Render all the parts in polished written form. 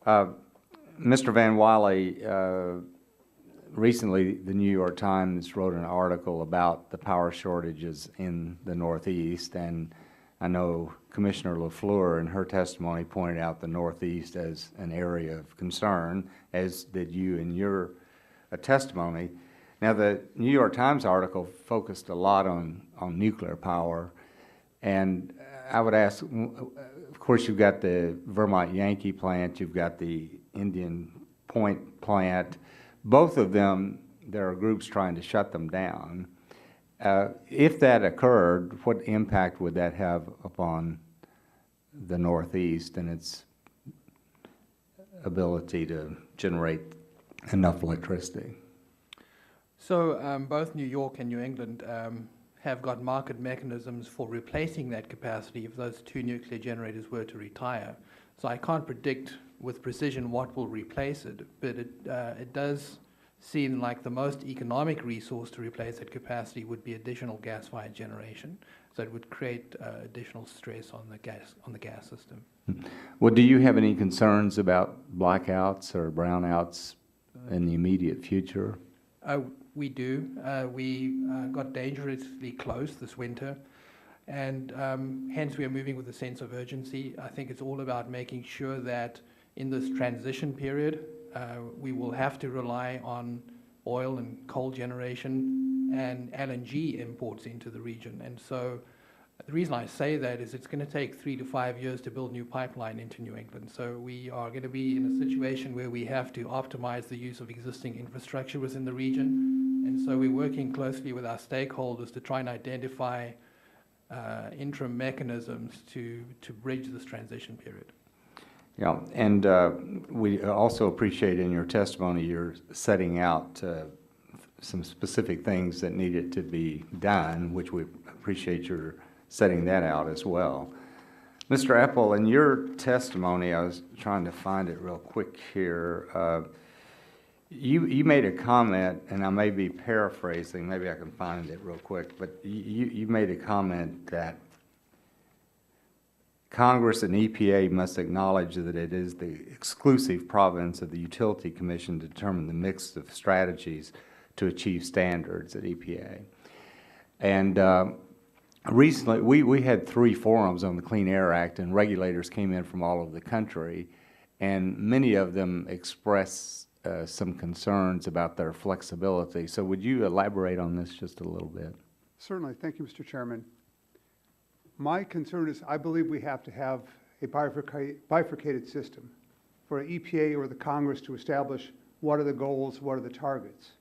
Mr. Van Wiley, recently the New York Times wrote an article about the power shortages in the Northeast, and I know Commissioner LaFleur in her testimony pointed out the Northeast as an area of concern, as did you in your testimony. Now, the New York Times article focused a lot on nuclear power, and I would ask, of course, you've got the Vermont Yankee plant, you've got the Indian Point plant. Both of them, there are groups trying to shut them down. If that occurred, what impact would that have upon the Northeast and its ability to generate enough electricity? So both New York and New England have got market mechanisms for replacing that capacity if those two nuclear generators were to retire. So I can't predict with precision what will replace it, but it does seem like the most economic resource to replace that capacity would be additional gas-fired generation. So it would create additional stress on the gas system. Well, do you have any concerns about blackouts or brownouts in the immediate future? We do. We got dangerously close this winter, and hence we are moving with a sense of urgency. I think it's all about making sure that in this transition period, we will have to rely on oil and coal generation and LNG imports into the region. And so the reason I say that is it's going to take 3 to 5 years to build new pipeline into New England. So we are going to be in a situation where we have to optimize the use of existing infrastructure within the region. And so we're working closely with our stakeholders to try and identify interim mechanisms to bridge this transition period. Yeah, and we also appreciate in your testimony you're setting out some specific things that needed to be done, which we appreciate your setting that out as well. Mr. Apple, in your testimony, I was trying to find it real quick here. You made a comment, and I may be paraphrasing, maybe I can find it real quick, but you made a comment that Congress and EPA must acknowledge that it is the exclusive province of the Utility Commission to determine the mix of strategies to achieve standards at EPA. And recently, we had 3 forums on the Clean Air Act, and regulators came in from all over the country, and many of them expressed some concerns about their flexibility. So would you elaborate on this just a little bit? Certainly. Thank you, Mr. Chairman. My concern is I believe we have to have a bifurcated system for EPA or the Congress to establish what are the goals, what are the targets.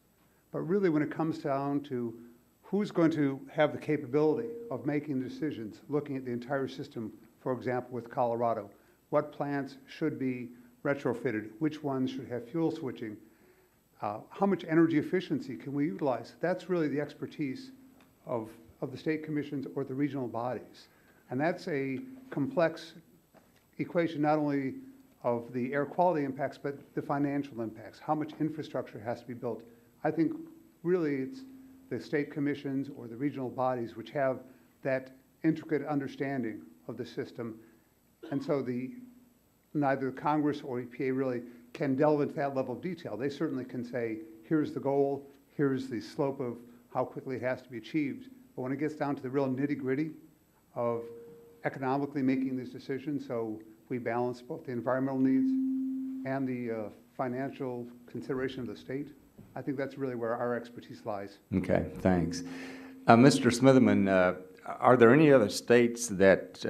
But really when it comes down to who's going to have the capability of making decisions, looking at the entire system, for example, with Colorado, what plants should be retrofitted, which ones should have fuel switching, how much energy efficiency can we utilize? That's really the expertise of the state commissions or the regional bodies. And that's a complex equation not only of the air quality impacts, but the financial impacts, how much infrastructure has to be built. I think really it's the state commissions or the regional bodies which have that intricate understanding of the system. And so neither Congress or EPA really can delve into that level of detail. They certainly can say, here's the goal, here's the slope of how quickly it has to be achieved. But when it gets down to the real nitty-gritty of economically making these decisions, so we balance both the environmental needs and the financial consideration of the state, I think that's really where our expertise lies. Okay, thanks. Mr. Smitherman, are there any other states that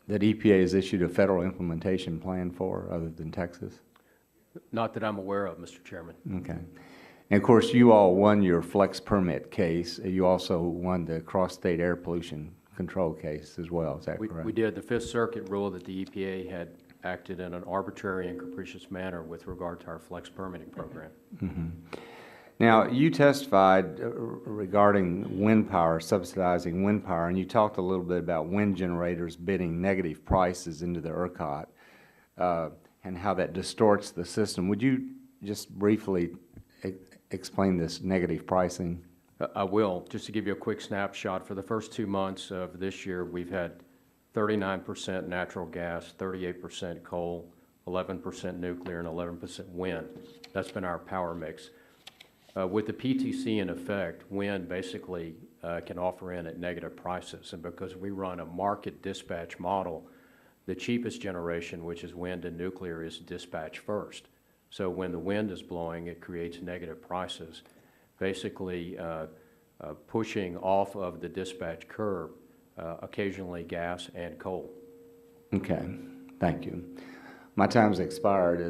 that EPA has issued a federal implementation plan for other than Texas? Not that I'm aware of, Mr. Chairman. Okay. And of course, you all won your flex permit case. You also won the cross-state air pollution control case as well. Is that correct? We did. The Fifth Circuit ruled that the EPA had acted in an arbitrary and capricious manner with regard to our flex permitting program. Mm-hmm. Now, you testified regarding wind power, subsidizing wind power, and you talked a little bit about wind generators bidding negative prices into the ERCOT and how that distorts the system. Would you just briefly explain this negative pricing? I will. Just to give you a quick snapshot, for the first 2 months of this year, we've had 39% natural gas, 38% coal, 11% nuclear, and 11% wind. That's been our power mix. With the PTC in effect, wind basically can offer in at negative prices, and because we run a market dispatch model, the cheapest generation, which is wind and nuclear, is dispatched first. So when the wind is blowing, it creates negative prices, basically pushing off of the dispatch curve occasionally gas and coal. Okay, thank you. My time's expired.